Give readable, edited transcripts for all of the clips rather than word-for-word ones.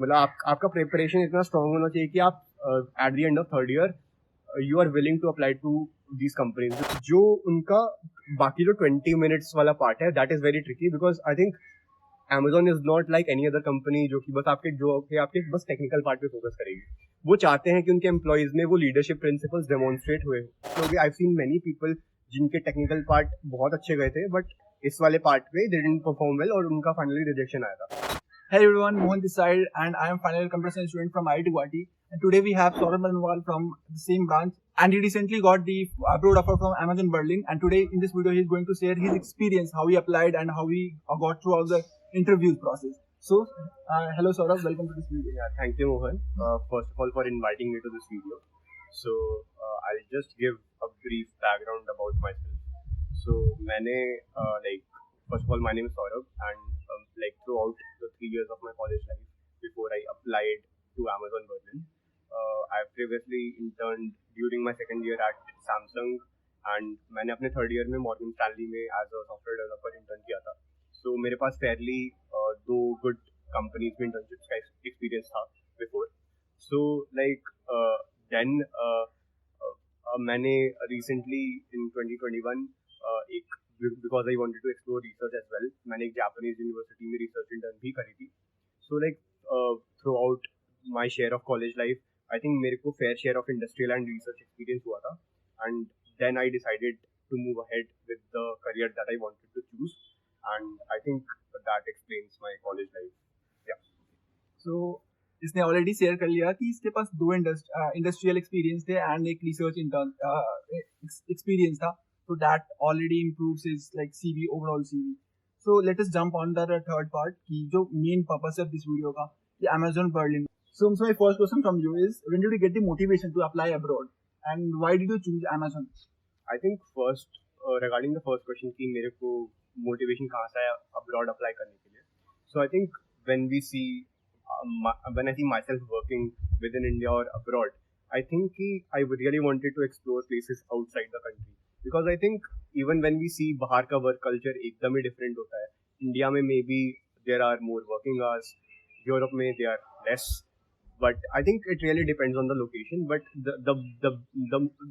मतलब आपका प्रिपरेशन इतना स्ट्रांग होना चाहिए कि आप at the end of third year you are willing to apply to these companies. जो उनका बाकी जो 20 minutes वाला पार्ट है that is very tricky because I think Amazon is not like any other company जो कि बस आपके बस टेक्निकल पार्ट पे फोकस करेगी. वो चाहते हैं कि उनके एम्प्लॉयज में वो लीडरशिप प्रिंसिपल्स डेमोन्स्ट्रेट हुए. क्योंकि आई सीन मेनी पीपल जिनके टेक्निकल पार्ट बहुत अच्छे गए थे बट इस वाले पार्ट पे दे डिडंट परफॉर्म वेल और उनका फाइनली रिजेक्शन आया था. Hey everyone, Mohan this side, and I am final year computer science student from IIT Guwahati. And today we have Saurabh Malwal from the same branch, and he recently got the abroad offer from Amazon Berlin. And today in this video he is going to share his experience, how he applied and how he got through all the interviews process. So, hello Saurabh, welcome to this video. Yeah, thank you Mohan. First of all for inviting me to this video. So I'll just give a brief background about myself. So मैंने first of all my name is Saurabh and throughout the 3 years of my college life before I applied to Amazon Berlin, I previously interned during my second year at Samsung and मैंने अपने third year में Morgan Stanley में as a software developer intern किया था. So मेरे पास fairly 2 good companies में internships का experience था before. So then मैंने recently in 2021 एक because I wanted to explore research as well, मैंने एक Japanese university में research intern भी करी थी. So throughout my share of college life, I think मेरे को fair share of industrial and research experience हुआ था. And then I decided to move ahead with the career that I wanted to choose. And I think that explains my college life. Yeah. So इसने already share कर लिया कि इसके पास 2 industrial experience थे and एक research intern experience था. So that already improves his CV, overall CV. So let us jump on the third part कि जो main purpose of this video का कि Amazon Berlin. So my first question from you is, when did you get the motivation to apply abroad and why did you choose Amazon? I think first regarding the first question कि मेरे को motivation कहाँ से आया abroad apply करने के लिए. So I think when I see myself working within India or abroad, I think I really wanted to explore places outside the country. Because I think even when we see बाहर का work culture एकदम ही different होता है. India में maybe there are more working hours, Europe में they are less. But I think it really depends on the location. But the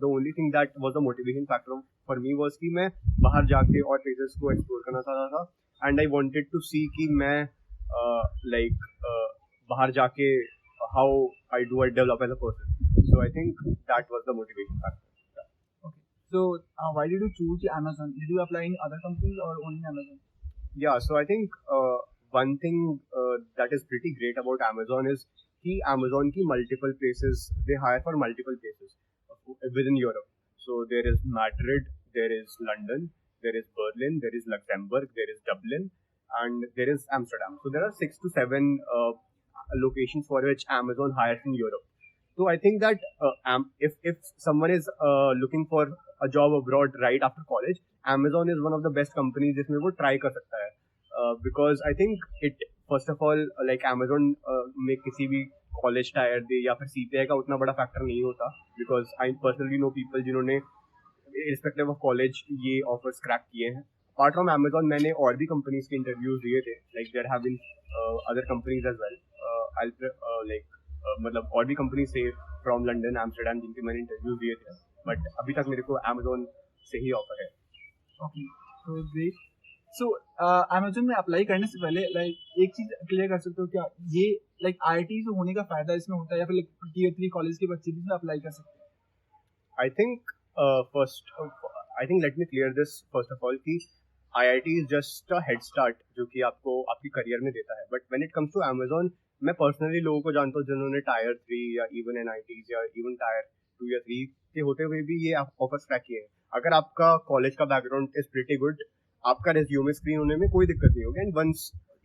only thing that was a motivation factor for me was कि मैं बाहर जाके और places को explore करना चाहता था. And I wanted to see कि मैं बाहर जाके how I develop as a person. So I think that was the motivation factor. So why did you choose Amazon? Did you apply in other companies or only Amazon? Yeah, so I think one thing that is pretty great about Amazon is कि Amazon की multiple places, they hire for multiple places within Europe. So there is Madrid, there is London, there is Berlin, there is Luxembourg, there is Dublin, and there is Amsterdam. So there are 6 to 7 locations for which Amazon hires in Europe. So I think that if someone is looking for a job abroad right after college, Amazon is one of the best companies जिसमें वो try कर सकता है. Because I think it first of all Amazon में किसी भी college tier दे या फिर CPI का उतना बड़ा factor नहीं होता. Because I personally know people जिन्होंने irrespective of college ये offers crack किए हैं. Apart from Amazon मैंने और भी companies के interviews दिए थे. There have been other companies as well. मतलब और भी कंपनी से फ्रॉम लंदन एम्स्टर्डम जिनके मैंने इंटरव्यू दिए थे बट अभी तक मेरे को अमेजोन से ही ऑफर है. Okay, so great. So Amazon में अप्लाई करने से पहले एक चीज क्लियर कर सकते हो क्या, ये आईआईटी से होने का फायदा इसमें होता है या फिर टियर 3 कॉलेज के बच्चे भी इसमें अप्लाई कर सकते हैं? I think let me clear this first of all कि IIT is just a head start जो कि आपको आपकी करियर में देता है. But when it comes to Amazon, मैं पर्सनली लोगों को जानता हूँ जिन्होंने टायर 3 या इवन एनआईटीज या इवन टायर 2 या 3 के होते हुए भी ये ऑफर्स क्रैक किए हैं. अगर आपका कॉलेज का बैकग्राउंड इज प्रीटी गुड, आपका रेज्यूमे स्क्रीन होने में कोई दिक्कत नहीं होगी. एंड वंस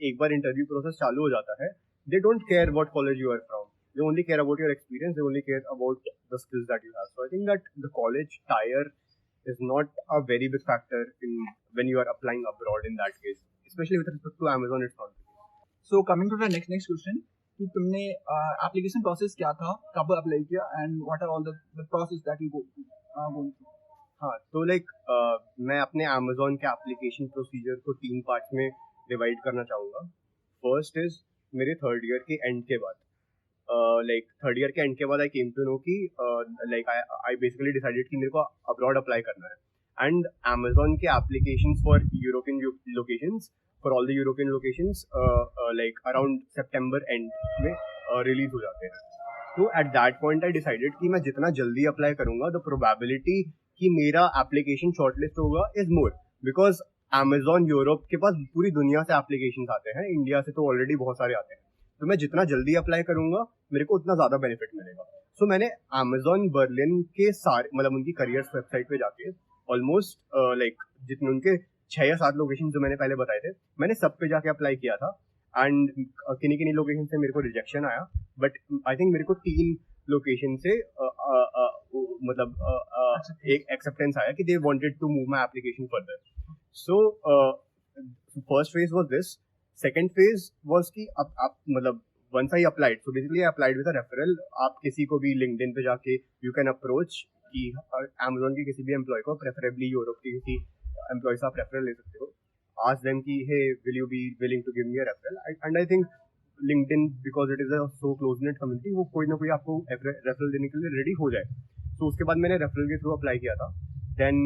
एक बार इंटरव्यू प्रोसेस चालू हो जाता है, they don't care what college you are from, they only care about your experience, they only care about the skills that you have. So I think that the college tier is not a very big factor in when you are applying abroad in that case, especially with respect to Amazon. It's not. So coming to the next question, कि तुमने application process क्या था, कब apply किया, and what are all the process that you go through? हाँ, तो मैं अपने Amazon के application procedure को 3 parts में divide करना चाहूँगा. First is मेरे थर्ड ईयर के एंड के बाद लाइक थर्ड ईयर के एंड के बाद आई केम टू नो कि लाइक आई बेसिकली डिसाइडेड कि मेरे को अब्रॉड अप्लाई करना है एंड अमेजोन के applications for European locations for all the European locations like around September and में रिलीज हो जाते हैं. तो at that point I decided कि मैं जितना जल्दी अप्लाई करूंगा द प्रोबेबिलिटी कि मेरा एप्लीकेशन शॉर्टलिस्ट होगा is more because Amazon Europe के पास पूरी दुनिया से एप्लीकेशन आते हैं, इंडिया से तो ऑलरेडी बहुत सारे आते हैं. तो मैं जितना जल्दी अप्लाई करूंगा मेरे को उतना ज्यादा बेनिफिट मिलेगा. सो मैंने अमेजोन बर्लिन के सारे मतलब उनकी करियर्स वेबसाइट पे जाके ऑलमोस्ट लाइक जितने उनके 6 या 7 लोकेशन जो मैंने पहले बताए थे मैंने सब पे जाके अप्लाई किया था एंड किन्हीं किन्हीं लोकेशन से मेरे को रिजेक्शन आया बट आई थिंक मेरे को 3 लोकेशन से मतलब एक एक्सेप्टेंस आया कि they wanted to move my application further. So first phase was this. Second phase was कि अब आप मतलब once I applied so basically I applied with a referral. आप किसी को भी लिंक्डइन पे जाके यू कैन अप्रोच कि अमेजोन के किसी भी एम्प्लॉय को प्रेफरेबली यूरोप के किसी एम्प्लॉय से आप रेफरल ले सकते हो. आस्क देम कि hey will you be willing to give me a referral and I think LinkedIn because it is a so close net community वो कोई ना कोई आपको रेफरल देने के लिए रेडी हो जाए. तो उसके बाद मैंने रेफरल के थ्रू अप्लाई किया था. देन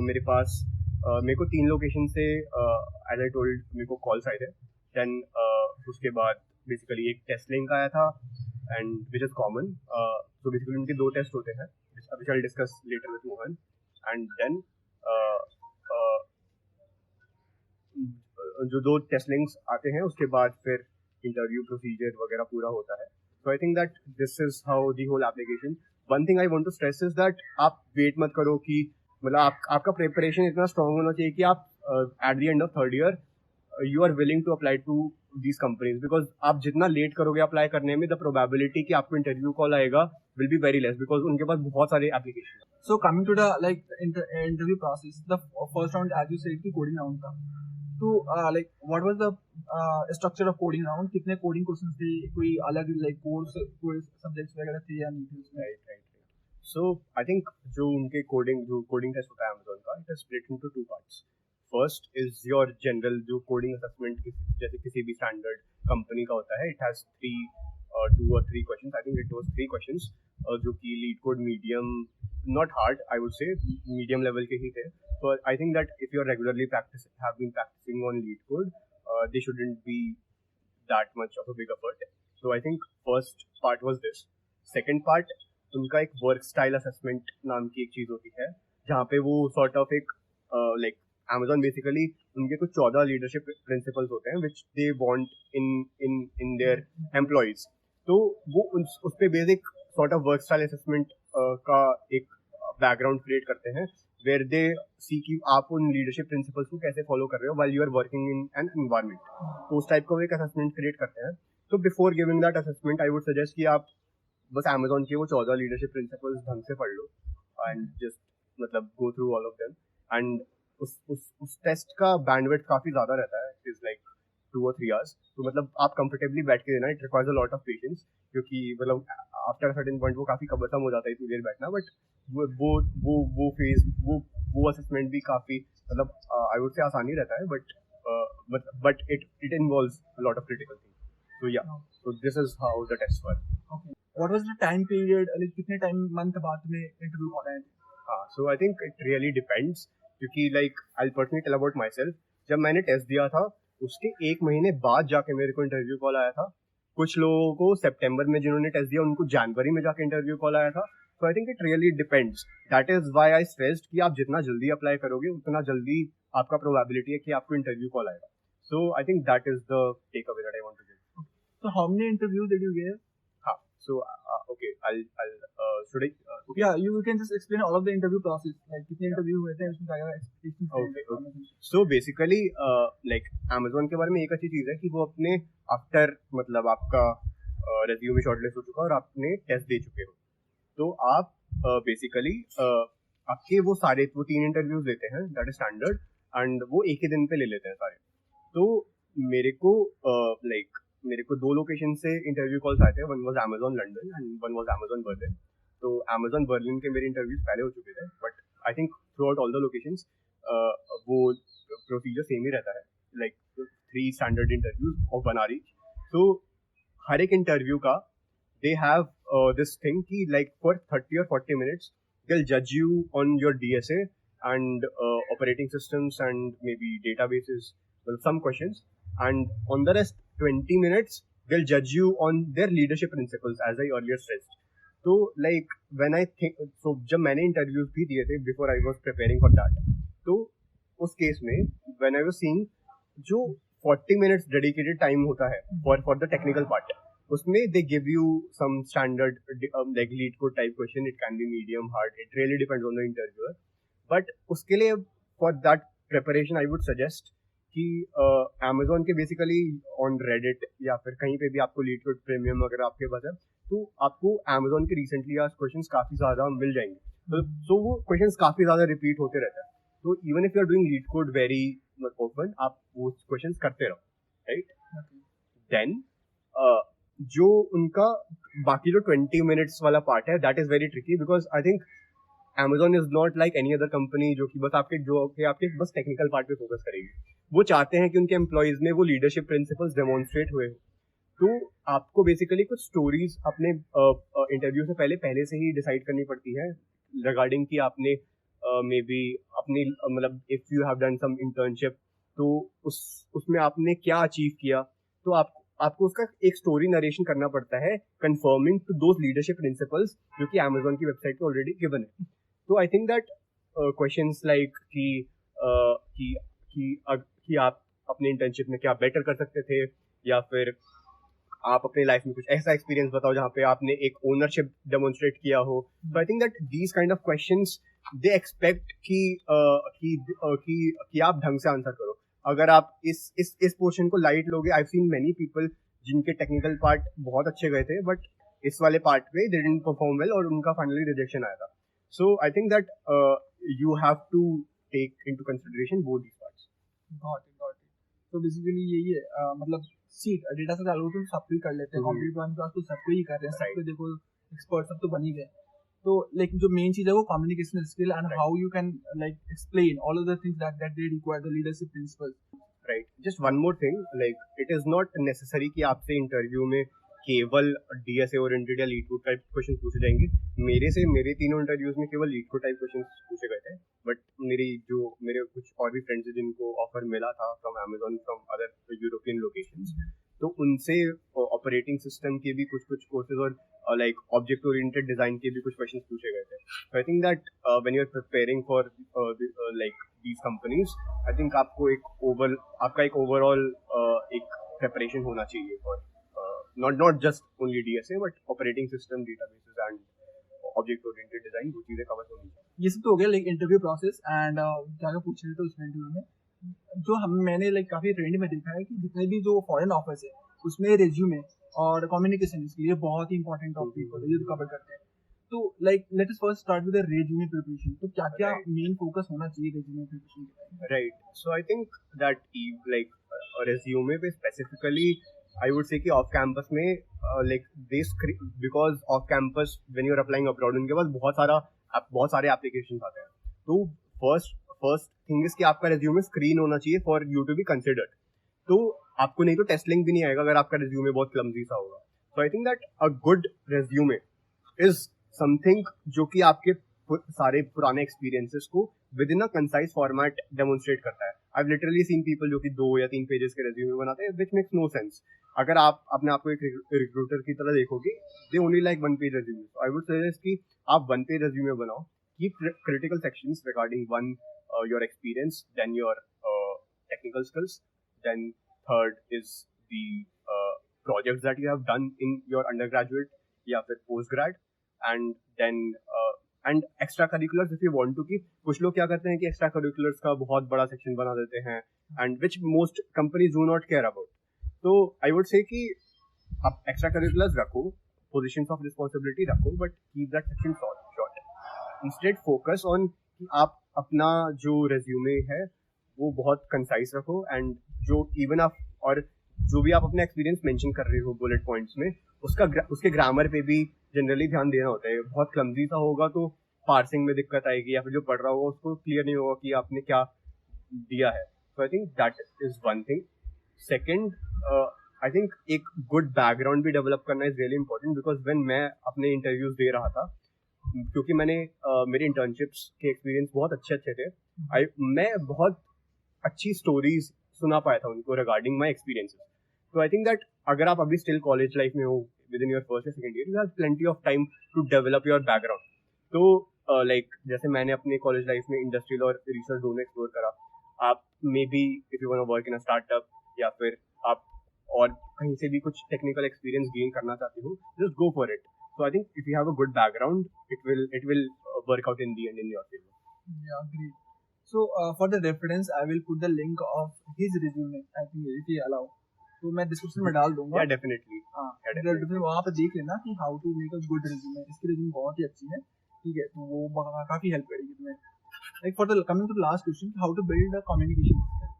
मेरे पास मेरे को 3 लोकेशन से एज आई टोल्ड मेरे को कॉल्स आए थे. देन उसके बाद बेसिकली एक टेस्ट लिंक आया था एंड विच इज कॉमन. तो बेसिकली उनके 2 टेस्ट होते हैं which I'll discuss later with Mohan. And then जो 2 टेस्ट लिंक्स आते हैं उसके बाद फिर इंटरव्यू प्रोसीजर वगैरह पूरा होता है. So I think that this is how the whole application. One thing I want to stress is that आप वेट मत करो कि मतलब आपका प्रिपरेशन इतना स्ट्रांग होना चाहिए कि आप at the end of third year you are willing to apply to these companies because आप जितना लेट करोगे अप्लाई करने में द प्रोबेबिलिटी कि आपको इंटरव्यू कॉल आएगा will be very less because उनके पास बहुत सारे application. So coming to the like interview process, the first round as you said कि coding round था. तो like what was the structure of coding round? कितने coding questions थे? कोई अलग like course subjects वगैरह थे या नहीं थे उसमें? Right. So I think जो coding test होता है Amazon का it is split into 2 parts. First is your general जो coding assessment जैसे किसी भी standard company का होता है. It has 2 or 3 questions. I think it was 3 questions जो कि lead code medium not hard I would say medium level के ही थे. So I think that if you are regularly have been practicing on lead code they shouldn't be that much of a big effort. So I think first part was this. Second part उनका एक work style assessment नाम की एक चीज होती है जहाँ पे वो sort of एक like Amazon basically उनके कुछ 14 leadership principles होते हैं which they want in their employees. तो वो उस पे basic sort of work style assessment का एक बैकग्राउंड क्रिएट करते हैं where they see कि आप उन लीडरशिप प्रिंसिपल्स को कैसे फॉलो कर रहे हो while you are working in an environment. तो उस टाइप का एक असेसमेंट क्रिएट करते हैं. तो before giving that assessment I would suggest कि आप बस Amazon के वो 14 लीडरशिप प्रिंसिपल्स ढंग से पढ़ लो एंड जस्ट मतलब go through all of them. And उस टेस्ट का बैंडविड्थ काफी ज्यादा रहता है. It is like 2 or 3 hours. तो मतलब आप कंफर्टेबली बैठ के देना. It requires a lot of patience क्योंकि मतलब आफ्टर अ सर्टेन पॉइंट वो काफी कबरसम हो जाता है इतनी देर बैठना. बट वो फेज वो असेसमेंट भी काफी मतलब आई वुड से आसानी रहता है but it involves a lot of critical things. So या so this is how the test work. Okay. What was the time period? like कितने टाइम मंथ बाद में इंटरव्यू कॉल आए थे? हाँ, so I think it really depends क्योंकि like I personally tell about myself. जब मैंने test दिया था उसके 1 महीने बाद जाके मेरे को इंटरव्यू कॉल आया था. कुछ लोगों को सितंबर में जिन्होंने टेस्ट दिया उनको जनवरी में जाके इंटरव्यू कॉल आया था. So I think it really depends. That is why I stressed कि आप जितना जल्दी अप्लाई करोगे उतना जल्दी आपका प्रोबेबिलिटी है कि आपको इंटरव्यू कॉल आएगा. So I think that is the takeaway that I want to give. So how many interviews did you give? हाँ, so okay, I'll should I okay. Yeah, you can just explain all of the interview process. Like कितने interview हुए थे उसमें क्या expectations थे? Okay. So basically like Amazon के बारे में एक अच्छी चीज है कि वो अपने after मतलब आपका resume शॉर्टलिस्ट हो चुका और आपने टेस्ट दे चुके हो तो आप बेसिकली आपके वो 3 इंटरव्यूज लेते हैं दैट इज स्टैंडर्ड एंड वो एक ही दिन पे ले लेते हैं सारे. तो मेरे को मेरे को 2 लोकेशन से इंटरव्यू कॉल्स आए थे. One was Amazon London and one was Amazon Berlin. तो Amazon बर्लिन के मेरे इंटरव्यूज पहले हो चुके थे but I think through out all the locations वो प्रोसीजर सेम ही रहता है like 3 standard interviews of 1 hour each. So हर एक इंटरव्यू का they have this thing कि like for 30 or 40 minutes they'll judge you on your DSA and operating systems and maybe databases, well, some questions, and on the rest 20 minutes they'll judge you on their leadership principles, as I earlier stressed. तो like when I think, so जब मैंने interviews भी दिए थे before I was preparing for that, तो उस case में when I was seeing जो 40 minutes dedicated time होता है for the technical part, उसमें they give you some standard like lead code type question. It can be medium, hard, it really depends on the interviewer. But उसके लिए for that preparation I would suggest कि Amazon के basically on Reddit या फिर कहीं पे भी आपको lead code premium अगर आपके पास है, तो आपको Amazon के recently asked questions काफ़ी ज़्यादा मिल जाएंगे. तो वो questions काफ़ी ज़्यादा repeat होते रहते हैं. तो even if you are doing lead code very often, आप वो questions करते रहो, right? Then जो उनका बाकी जो 20 minutes वाला part है, that is very tricky because I think Amazon is not like any other company जो कि बस आपके बस टेक्निकल पार्ट पे फोकस करेगी. वो चाहते हैं कि उनके एम्प्लॉयज में वो लीडरशिप प्रिंसिपल्स डेमोन्स्ट्रेट हुए. तो आपको बेसिकली कुछ स्टोरीज अपने इंटरव्यू से पहले से ही डिसाइड करनी पड़ती है रिगार्डिंग कि आपने मे बी अपनी मतलब if you have done some internship, तो उसमें आपने क्या अचीव किया, तो आपको उसका एक स्टोरी नरेशन करना पड़ता है conforming to those leadership principles जो कि Amazon की वेबसाइट पे ऑलरेडी गिवन है. तो I think that questions like कि आप अपने इंटर्नशिप में क्या बेटर कर सकते थे, या फिर आप अपने लाइफ में कुछ ऐसा एक्सपीरियंस बताओ जहाँ पे आपने एक ओनरशिप डेमोन्स्ट्रेट किया हो. तो I think that these kind of questions they expect कि आप ढंग से आंसर करो. अगर आप इस पोर्शन को लाइट लोगे, आई सीन मेनी पीपल जिनके टेक्निकल पार्ट बहुत अच्छे गए थे बट इस वाले पार्ट पे दे डिडंट परफॉर्म वेल और उनका फाइनली रिजेक्शन आया था. So I think that you have to take into consideration both these parts. Got it. तो बेसिकली यही है, मतलब सी डेटा से चालू तो सब भी कर लेते हैं, कॉम्पिटिटिव एग्जाम क्लास तो सबको ही कर रहे हैं, सबको देखो एक्सपर्ट सब तो बन ही गए. तो लाइक जो मेन चीज है वो communication skill and how you can like explain all of the things that they require the leadership principles. Right. Just one more thing, like it is not necessary कि आपसे इंटरव्यू में केवल DSA oriented या leet code type question पूछे जाएंगे. मेरे तीनों interviews में केवल लीड कोड टाइप क्वेश्चन पूछे गए थे, बट मेरे कुछ और भी फ्रेंड्स हैं जिनको ऑफर मिला था from Amazon from other European locations, तो उनसे ऑपरेटिंग सिस्टम के भी कुछ कोर्सेज और लाइक ऑब्जेक्ट ओरिएंटेड डिजाइन के भी कुछ क्वेश्चंस पूछे गए थे. So I think that when you are preparing for like these companies, I think आपका एक ओवरऑल एक प्रिपरेशन होना चाहिए for not just only DSA but operating system, databases and object oriented design. वो चीजें कवर होनी चाहिए. ये सब तो हो गया लाइक इंटरव्यू प्रोसेस एंड क्या पूछ रहे थे उसमें इंटरव्यू में जो मैंने लाइक काफी ट्रेंड में देखा है कि जितने भी जो फॉरेन ऑफर्स है उसमें रेज्यूमे और कम्युनिकेशन इसके लिए बहुत ही इंपॉर्टेंट टॉपिक होता है, ये तो कवर करते हैं. तो like let us first start with the resume preparation. तो क्या मेन फोकस होना चाहिए रेज्यूमे प्रिपरेशन के? Right. So I think that like resume पे स्पेसिफिकली I would say कि ऑफ कैंपस में like this because off campus when you are applying abroad उनके पास बहुत सारे एप्लीकेशन आते हैं. तो फर्स्ट थिंग इज कि आपका रेज्यूमे स्क्रीन होना चाहिए for you to be considered. तो आपको नहीं तो टेस्ट लिंक भी नहीं आएगा अगर आपका रेज्यूमे बहुत क्लमजी सा होगा. So I think that a good resume is something जो कि आपके सारे पुराने एक्सपीरियंसेस को within a concise format demonstrate करता है. I have literally seen people जो कि 2 या 3 पेजेस के रेज्यूमे बनाते हैं व्हिच मेक्स नो सेंस. अगर आप अपने आप को एक रिक्रूटर की तरह देखोगे, they only like 1 page resume. I would suggest कि आप 1 पेज रेज्यूमे बनाओ. Keep critical sections regarding one your experience, then your technical skills, then third is the projects that you have done in your undergraduate या फिर post grade, and then and extra curriculars if you want to keep. कुछ लोग क्या करते हैं कि extra curriculars का बहुत बड़ा सेक्शन बना देते हैं and which most companies do not care about. तो आई वुड से कि आप एक्स्ट्रा करिकुलर्स रखो, पोजीशंस ऑफ रिस्पॉन्सिबिलिटी रखो, but keep that section short. Instead focus on कि आप अपना जो रेज्यूमे है वो बहुत कंसाइज रखो, एंड जो इवन आप और जो भी आप अपना एक्सपीरियंस मेंशन कर रहे हो बुलेट पॉइंट्स में, उसके ग्रामर पे भी जनरली ध्यान देना होता है. बहुत क्लमजी सा होगा तो पार्सिंग में दिक्कत आएगी, या फिर जो पढ़ रहा होगा उसको क्लियर नहीं होगा कि आपने क्या दिया है. So I think that is one thing. Second, I think एक गुड बैकग्राउंड भी डेवलप करना is really important, because when मैं अपने इंटरव्यूज दे रहा था, क्योंकि मैंने मेरे इंटर्नशिप्स के एक्सपीरियंस बहुत अच्छे थे, मैं बहुत अच्छी स्टोरीज सुना पाया था उनको रिगार्डिंग माई एक्सपीरियंसेस. तो आई थिंक दैट अगर आप अभी स्टिल कॉलेज लाइफ में हो, विद इन योर फर्स्ट या second year, you have plenty of time to develop your background. तो जैसे मैंने अपने कॉलेज लाइफ में इंडस्ट्रियल और रिसर्च दोनों एक्सप्लोर करा. आप maybe if you want to work in a startup, या फिर आप और कहीं से भी कुछ टेक्निकल एक्सपीरियंस गेन करना चाहते हो, just go for it. So I think if you have a good background, it will work out in the end in your favor. Yeah, great. So for the reference, I will put the link of his resume. I think if you allow, तो मैं description में डाल दूंगा. Yeah, definitely. हाँ, वहाँ पे देख लेना कि how to make a good resume. इसकी resume बहुत ही अच्छी है, ठीक है, तो वो काफी हेल्प करेगी तुम्हें. Like for the coming to the last question, how to build a communication skill.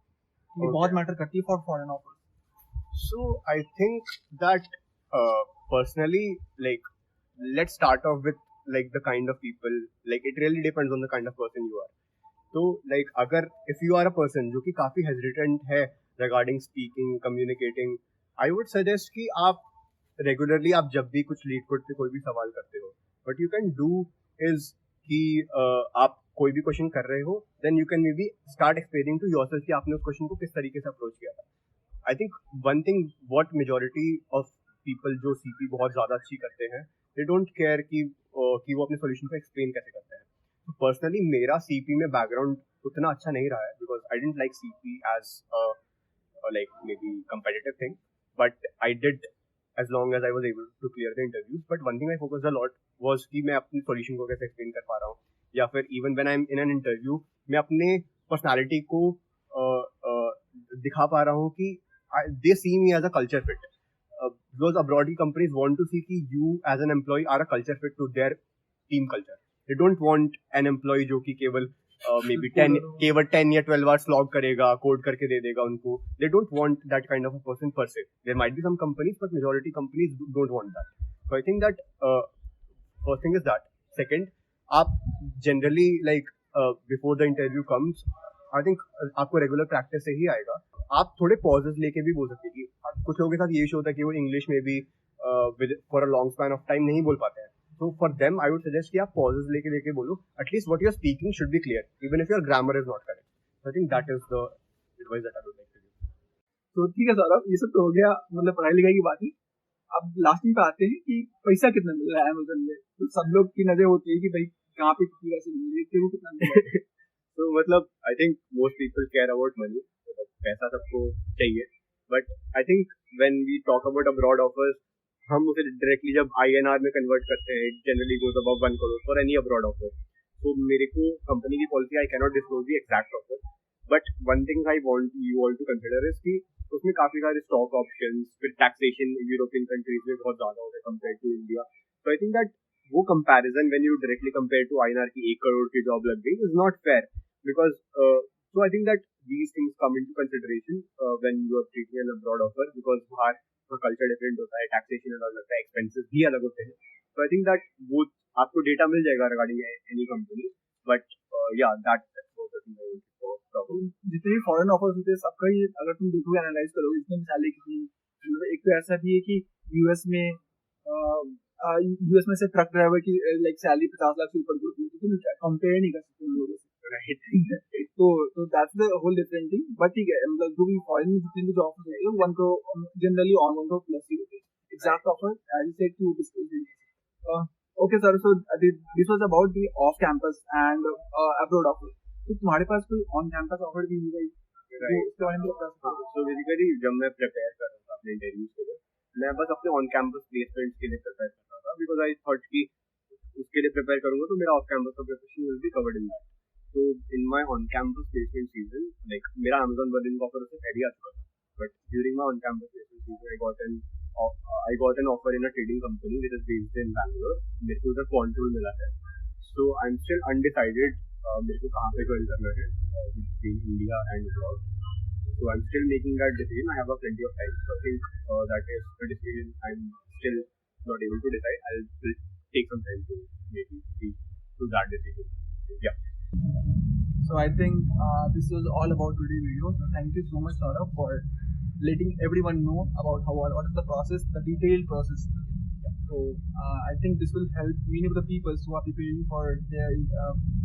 ये बहुत मैटर करती है for foreign offers. So I think that personally, like, let's start off with like the kind of people, like it really depends on the kind of person you are. So like अगर if you are a person जो कि काफी hesitant है regarding speaking, communicating, I would suggest कि आप regularly आप जब भी कुछ lead code पे कोई भी सवाल करते हो, what you can do is कि आप कोई भी क्वेश्चन कर रहे हो, then you can maybe start explaining to yourself कि आपने उस क्वेश्चन को किस तरीके से अप्रोच किया था. I think one thing what majority of people जो CP बहुत ज़्यादा अच्छी करते हैं, they don't care कि वो अपने solution को explain कैसे करते हैं. So personally मेरा CP में background उतना अच्छा नहीं रहा है, because I didn't like CP as a like maybe competitive thing, but I did as long as I was able to clear the interviews. But one thing I focused a lot was कि मैं अपनी solution को कैसे explain कर पा रहा हूँ, या फिर even when I'm in an interview मैं अपने personality को दिखा पा रहा हूँ कि they see me as a culture fit. Because abroad companies want to see that you as an employee are a culture fit to their team culture. They don't want an employee जो कि केवल maybe 10 या 12 hours log करेगा, code करके दे देगा उनको. They don't want that kind of a person per se. There might be some companies, but majority companies don't want that. So I think that first thing is that. Second, आप generally like before the interview comes, I think आपको regular practice से ही आएगा. आप थोड़े pauses लेके भी बोल सकते हैं कि कुछ लोगों के साथ ये इशू होता है कि वो इंग्लिश में भी for a long span of time नहीं बोल पाते हैं. तो for them I would suggest कि आप पॉजेस लेके बोलो. At least what you are speaking should be clear, even if your grammar is not correct. I think that is the advice that I would like to give. तो ठीक है सौरभ, ये सब तो हो गया मतलब पढ़ाई लिखाई की बात है. अब लास्ट में पे आते हैं कि पैसा कितना मिल रहा है अमेज़न में. तो सब लोग की नजर होती है कि भाई कहाँ पे कितनी पैसे मिल रही है, क्यों कितना मिल रहा है. तो मतलब I think most people care about money. पैसा सबको चाहिए, but I think when we talk about abroad offers, हम उसे डायरेक्टली जब INR में कन्वर्ट करते हैं, it generally goes above 1 crore for any abroad offer. तो मेरे को कंपनी की policy, I can not disclose the exact offer, but one thing I want you all to consider is कि उसमें काफी सारे स्टॉक ऑप्शंस, फिर टैक्सेशन यूरोपियन कंट्रीज में बहुत ज्यादा होता है कंपेयर टू इंडिया. तो आई थिंक दैट वो comparison when you directly compare to INR की 1 crore की जॉब लग गई is not fair, because so I think that these things come into consideration when you are treating an abroad offer, because बाहर का culture different होता है, taxation अलग होता है, expenses भी अलग होते हैं. So I think that वो आपको data मिल जाएगा regarding any company, but yeah, that was the thing I wanted to talk about. जितने भी फॉरेन ऑफर्स होते हैं सबका ही अगर तुम देखोगे, एनालाइज करोगे, इसमें सैलरी कितनी, एक तो ऐसा भी है कि यूएस में से ट्रक ड्राइवर की लाइक सैलरी 50 लाख से ऊपर की होती है, तो तुम कंपेयर नहीं कर सकते उन लोगों से. तो that's the whole different thing. But ठीक है, मतलब जो भी फॉरेन में जितने भी जॉब्स होते हैं 1 crore generally on 1 crore plus ही होते हैं. Exact offer as you said कि discuss. Okay sir, so this was about the off campus and abroad offer. तो तुम्हारे पास कोई ऑन कैंपस ऑफर भी होगा, तो इसके बारे में बता सकते हो? सो बेसिकली जब मैं प्रिपेयर कर रहा था अपने इंटरव्यूज के लिए, मैं बस अपने ऑन कैंपस प्लेसमेंट्स के लिए प्रिपेयर कर रहा था, बिकॉज आई थॉट कि उसके लिए प्रिपेयर करूंगा तो मेरा ऑफ कैंपस का preparation will be covered in that. So in my on-campus placement season, like मेरा Amazon Berlin का offer उससे पहले आ चुका था, but during my on-campus placement season, I got an offer in a trading company which is based in Bangalore. मेरे को उधर Quant मिला है. So I'm still undecided. मेरे को कहाँ पे join करना है between India and abroad. So I'm still making that decision. I have a plenty of time. So I think that is the decision I'm still not able to decide. I'll take some time to maybe see to that decision. Yeah. So I think this was all about today's video. So thank you so much, Saurabh, for letting everyone know about what is the process, the detailed process. So I think this will help many of the people who are preparing for their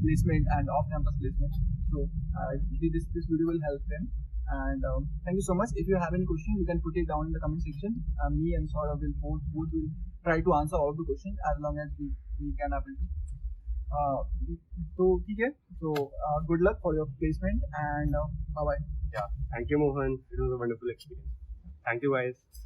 placement and off-campus placement. So this video will help them. And thank you so much. If you have any question, you can put it down in the comment section. Me and Saurabh will both will try to answer all of the questions as long as we can able to. So okay. So good luck for your placement and bye bye. Yeah, thank you, Mohan. It was a wonderful experience. Thank you, guys.